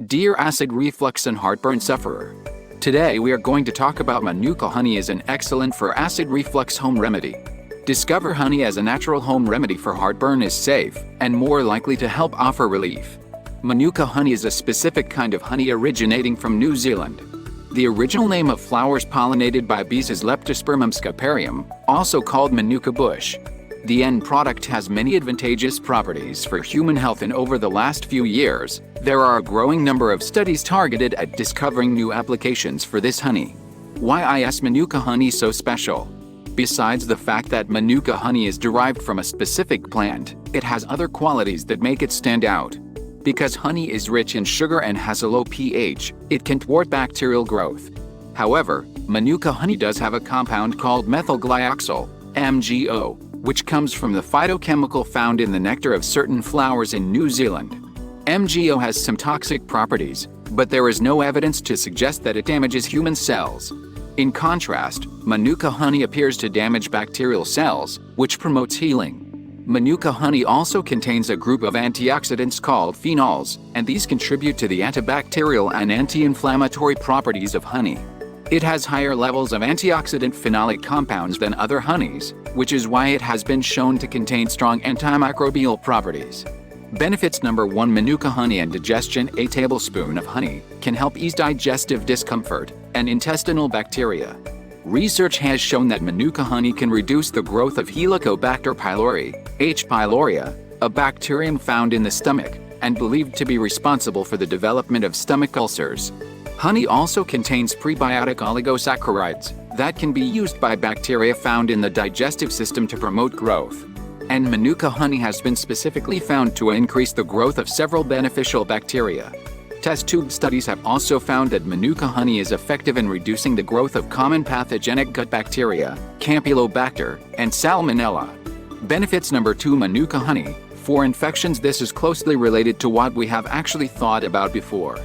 Dear acid reflux and heartburn sufferer. Today we are going to talk about Manuka honey as an excellent for acid reflux home remedy. Discover honey as a natural home remedy for heartburn is safe and more likely to help offer relief. Manuka honey is a specific kind of honey originating from New Zealand. The original name of flowers pollinated by bees is Leptospermum scaparium, also called Manuka bush. The end product has many advantageous properties for human health, and over the last few years, there are a growing number of studies targeted at discovering new applications for this honey. Why is Manuka honey so special? Besides the fact that Manuka honey is derived from a specific plant, it has other qualities that make it stand out. Because honey is rich in sugar and has a low pH, it can thwart bacterial growth. However, Manuka honey does have a compound called methylglyoxal, MgO, which comes from the phytochemical found in the nectar of certain flowers in New Zealand. MgO has some toxic properties, but there is no evidence to suggest that it damages human cells. In contrast, Manuka honey appears to damage bacterial cells, which promotes healing. Manuka honey also contains a group of antioxidants called phenols, and these contribute to the antibacterial and anti-inflammatory properties of honey. It has higher levels of antioxidant phenolic compounds than other honeys, which is why it has been shown to contain strong antimicrobial properties. Benefits number 1: Manuka honey and digestion. A tablespoon of honey can help ease digestive discomfort and intestinal bacteria. Research has shown that Manuka honey can reduce the growth of Helicobacter pylori, H. pylori, a bacterium found in the stomach and believed to be responsible for the development of stomach ulcers. Honey also contains prebiotic oligosaccharides that can be used by bacteria found in the digestive system to promote growth. And Manuka honey has been specifically found to increase the growth of several beneficial bacteria. Test tube studies have also found that Manuka honey is effective in reducing the growth of common pathogenic gut bacteria, Campylobacter, and Salmonella. Benefits number 2: Manuka honey. For infections, this is closely related to what we have actually thought about before.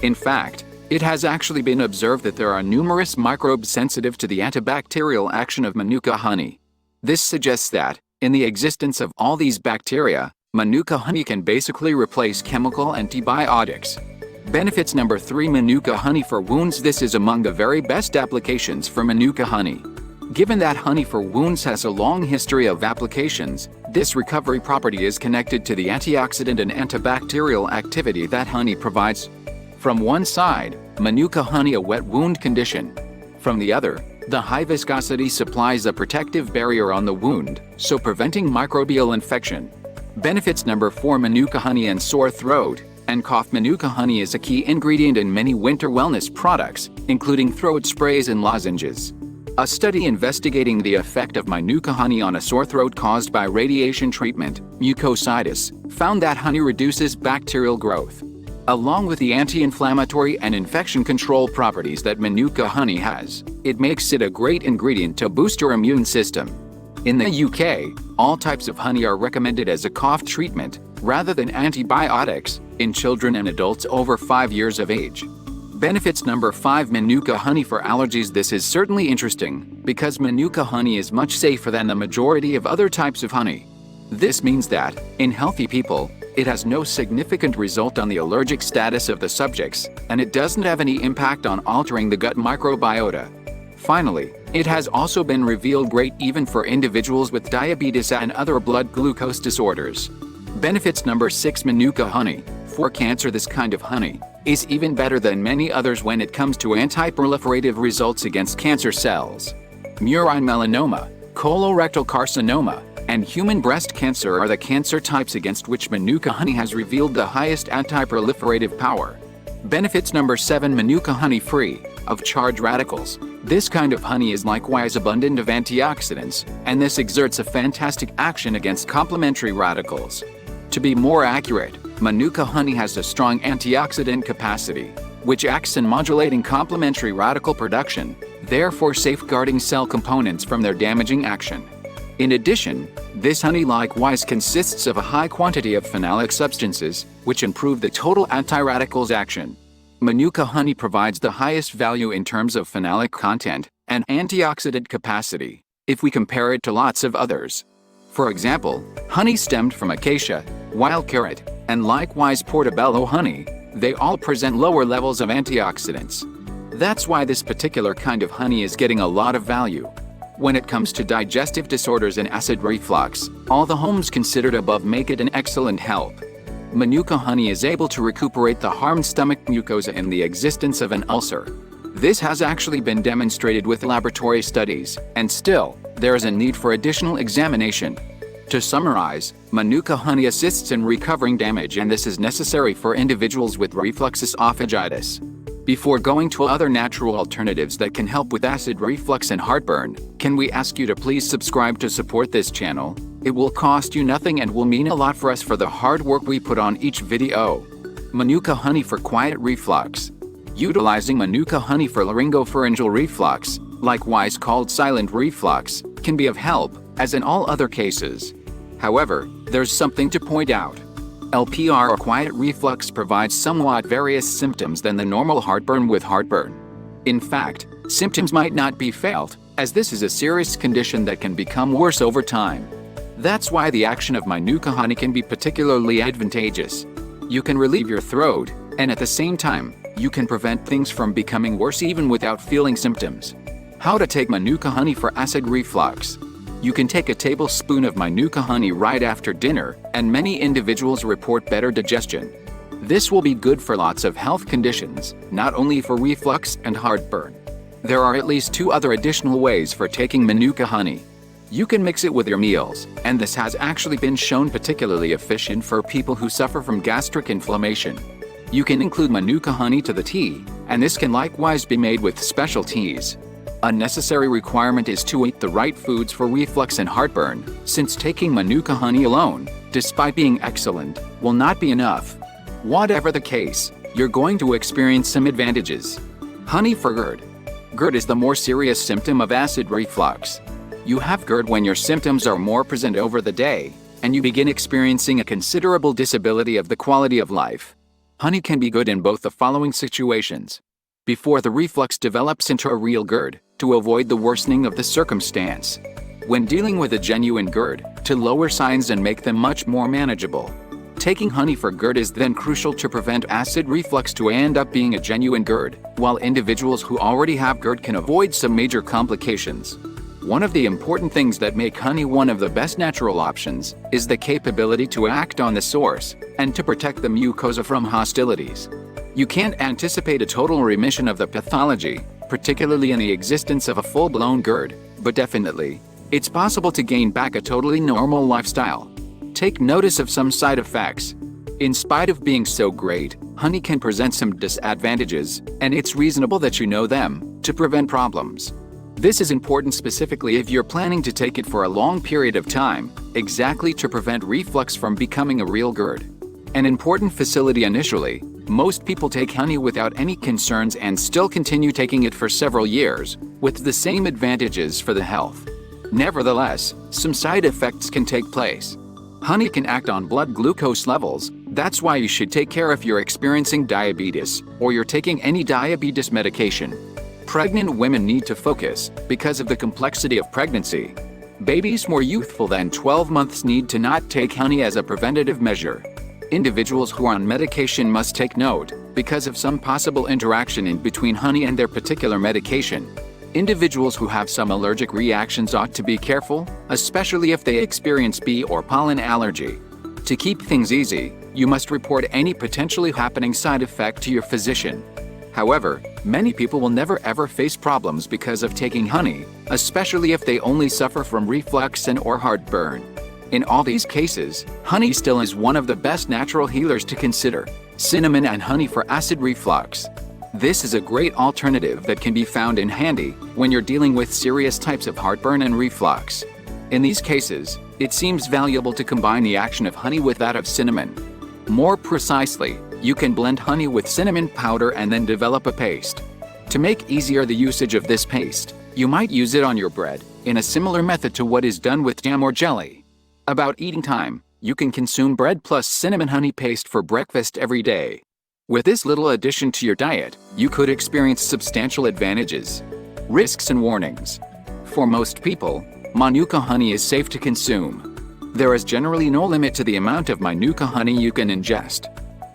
In fact, it has actually been observed that there are numerous microbes sensitive to the antibacterial action of Manuka honey. This suggests that, in the existence of all these bacteria, Manuka honey can basically replace chemical antibiotics. Benefits number 3: Manuka honey for wounds. This is among the very best applications for Manuka honey. Given that honey for wounds has a long history of applications, this recovery property is connected to the antioxidant and antibacterial activity that honey provides. From one side, Manuka honey a wet wound condition. From the other, the high viscosity supplies a protective barrier on the wound, so preventing microbial infection. Benefits number 4: Manuka honey and sore throat and cough. Manuka honey is a key ingredient in many winter wellness products, including throat sprays and lozenges. A study investigating the effect of Manuka honey on a sore throat caused by radiation treatment, mucositis, found that honey reduces bacterial growth. Along with the anti-inflammatory and infection control properties that Manuka honey has, it makes it a great ingredient to boost your immune system. In the UK, all types of honey are recommended as a cough treatment, rather than antibiotics, in children and adults over 5 years of age. Benefits number 5: Manuka honey for allergies. This is certainly interesting, because Manuka honey is much safer than the majority of other types of honey. This means that, in healthy people, it has no significant result on the allergic status of the subjects, and it doesn't have any impact on altering the gut microbiota. Finally, it has also been revealed great even for individuals with diabetes and other blood glucose disorders. Benefits number 6: Manuka honey. For cancer, this kind of honey is even better than many others when it comes to anti-proliferative results against cancer cells. Murine melanoma, colorectal carcinoma, and human breast cancer are the cancer types against which Manuka honey has revealed the highest anti-proliferative power. Benefits number 7: Manuka honey free of charged radicals. This kind of honey is likewise abundant of antioxidants, and this exerts a fantastic action against complementary radicals. To be more accurate, Manuka honey has a strong antioxidant capacity, which acts in modulating complementary radical production, therefore safeguarding cell components from their damaging action. In addition, this honey likewise consists of a high quantity of phenolic substances, which improve the total anti-radicals action. Manuka honey provides the highest value in terms of phenolic content and antioxidant capacity, if we compare it to lots of others. For example, honey stemmed from acacia, wild carrot, and likewise portobello honey They all present lower levels of antioxidants. That's why this particular kind of honey is getting a lot of value. When it comes to digestive disorders and acid reflux, all the homes considered above make it an excellent help. Manuka honey is able to recuperate the harmed stomach mucosa in the existence of an ulcer. This has actually been demonstrated with laboratory studies, and still, there is a need for additional examination. To summarize, Manuka honey assists in recovering damage, and this is necessary for individuals with reflux esophagitis. Before going to other natural alternatives that can help with acid reflux and heartburn, can we ask you to please subscribe to support this channel? It will cost you nothing and will mean a lot for us for the hard work we put on each video. Manuka honey for quiet reflux. Utilizing Manuka honey for laryngopharyngeal reflux, likewise called silent reflux, can be of help, as in all other cases. However, there's something to point out. LPR or quiet reflux provides somewhat various symptoms than the normal heartburn with heartburn. In fact, symptoms might not be felt, as this is a serious condition that can become worse over time. That's why the action of Manuka honey can be particularly advantageous. You can relieve your throat, and at the same time, you can prevent things from becoming worse even without feeling symptoms. How to take Manuka honey for acid reflux. You can take a tablespoon of Manuka honey right after dinner, and many individuals report better digestion. This will be good for lots of health conditions, not only for reflux and heartburn. There are at least 2 other additional ways for taking Manuka honey. You can mix it with your meals, and this has actually been shown particularly efficient for people who suffer from gastric inflammation. You can include Manuka honey to the tea, and this can likewise be made with special teas. A necessary requirement is to eat the right foods for reflux and heartburn, since taking Manuka honey alone, despite being excellent, will not be enough. Whatever the case, you're going to experience some advantages. Honey for GERD. GERD is the more serious symptom of acid reflux. You have GERD when your symptoms are more present over the day, and you begin experiencing a considerable disability of the quality of life. Honey can be good in both the following situations. Before the reflux develops into a real GERD, to avoid the worsening of the circumstance. When dealing with a genuine GERD, to lower signs and make them much more manageable. Taking honey for GERD is then crucial to prevent acid reflux to end up being a genuine GERD, while individuals who already have GERD can avoid some major complications. One of the important things that make honey one of the best natural options is the capability to act on the source and to protect the mucosa from hostilities. You can't anticipate a total remission of the pathology, particularly in the existence of a full-blown GERD, but definitely, it's possible to gain back a totally normal lifestyle. Take notice of some side effects. In spite of being so great, honey can present some disadvantages, and it's reasonable that you know them, to prevent problems. This is important specifically if you're planning to take it for a long period of time, exactly to prevent reflux from becoming a real GERD. An important facility initially, most people take honey without any concerns and still continue taking it for several years, with the same advantages for the health. Nevertheless, some side effects can take place. Honey can act on blood glucose levels, that's why you should take care if you're experiencing diabetes, or you're taking any diabetes medication. Pregnant women need to focus, because of the complexity of pregnancy. Babies more youthful than 12 months need to not take honey as a preventative measure. Individuals who are on medication must take note, because of some possible interaction in between honey and their particular medication. Individuals who have some allergic reactions ought to be careful, especially if they experience bee or pollen allergy. To keep things easy, you must report any potentially happening side effect to your physician. However, many people will never ever face problems because of taking honey, especially if they only suffer from reflux and/or heartburn. In all these cases, honey still is one of the best natural healers to consider. Cinnamon and honey for acid reflux. This is a great alternative that can be found in handy when you're dealing with serious types of heartburn and reflux. In these cases, it seems valuable to combine the action of honey with that of cinnamon. More precisely, you can blend honey with cinnamon powder and then develop a paste. To make easier the usage of this paste, you might use it on your bread, in a similar method to what is done with jam or jelly. About eating time, you can consume bread plus cinnamon honey paste for breakfast every day. With this little addition to your diet, you could experience substantial advantages. Risks and warnings. For most people, Manuka honey is safe to consume. There is generally no limit to the amount of Manuka honey you can ingest.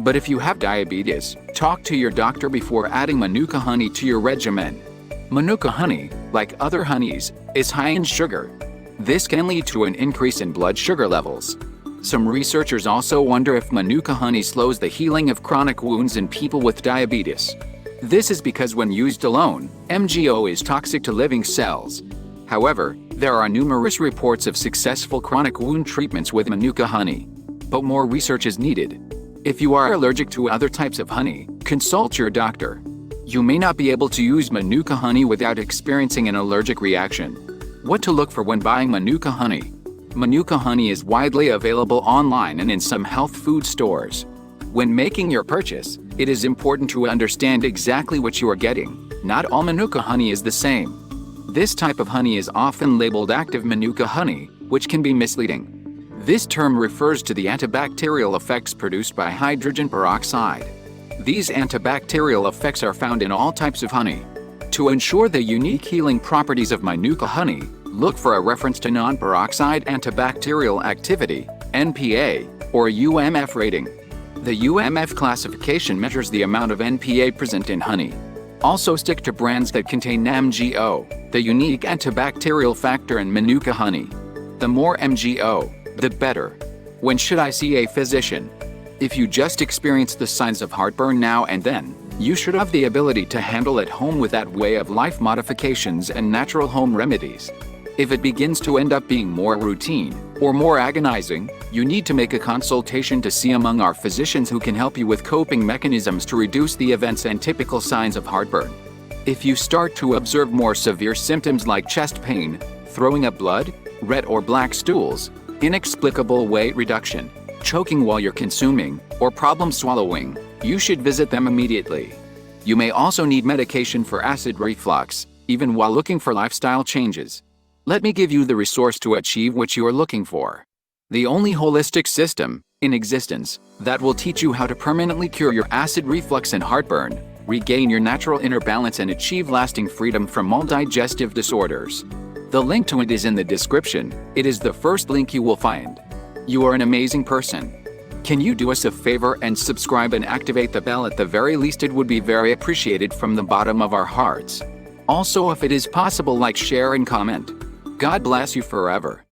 But if you have diabetes, talk to your doctor before adding Manuka honey to your regimen. Manuka honey, like other honeys, is high in sugar. This can lead to an increase in blood sugar levels. Some researchers also wonder if Manuka honey slows the healing of chronic wounds in people with diabetes. This is because when used alone, MGO is toxic to living cells. However, there are numerous reports of successful chronic wound treatments with Manuka honey. But more research is needed. If you are allergic to other types of honey, consult your doctor. You may not be able to use Manuka honey without experiencing an allergic reaction. What to look for when buying Manuka honey? Manuka honey is widely available online and in some health food stores. When making your purchase, it is important to understand exactly what you are getting. Not all Manuka honey is the same. This type of honey is often labeled active Manuka honey, which can be misleading. This term refers to the antibacterial effects produced by hydrogen peroxide. These antibacterial effects are found in all types of honey. To ensure the unique healing properties of Manuka honey, look for a reference to non-peroxide antibacterial activity, NPA, or UMF rating. The UMF classification measures the amount of NPA present in honey. Also stick to brands that contain MGO, the unique antibacterial factor in Manuka honey. The more MGO, the better. When should I see a physician? If you just experience the signs of heartburn now and then, you should have the ability to handle at home with that way of life modifications and natural home remedies. If it begins to end up being more routine or more agonizing, you need to make a consultation to see among our physicians who can help you with coping mechanisms to reduce the events and typical signs of heartburn. If you start to observe more severe symptoms like chest pain, throwing up blood, red or black stools, inexplicable weight reduction, choking while you're consuming, or problem swallowing, you should visit them immediately. You may also need medication for acid reflux, even while looking for lifestyle changes. Let me give you the resource to achieve what you are looking for. The only holistic system in existence that will teach you how to permanently cure your acid reflux and heartburn, regain your natural inner balance and achieve lasting freedom from all digestive disorders. The link to it is in the description. It is the first link you will find. You are an amazing person. Can you do us a favor and subscribe and activate the bell? At the very least, it would be very appreciated from the bottom of our hearts. Also, if it is possible, like, share and comment. God bless you forever.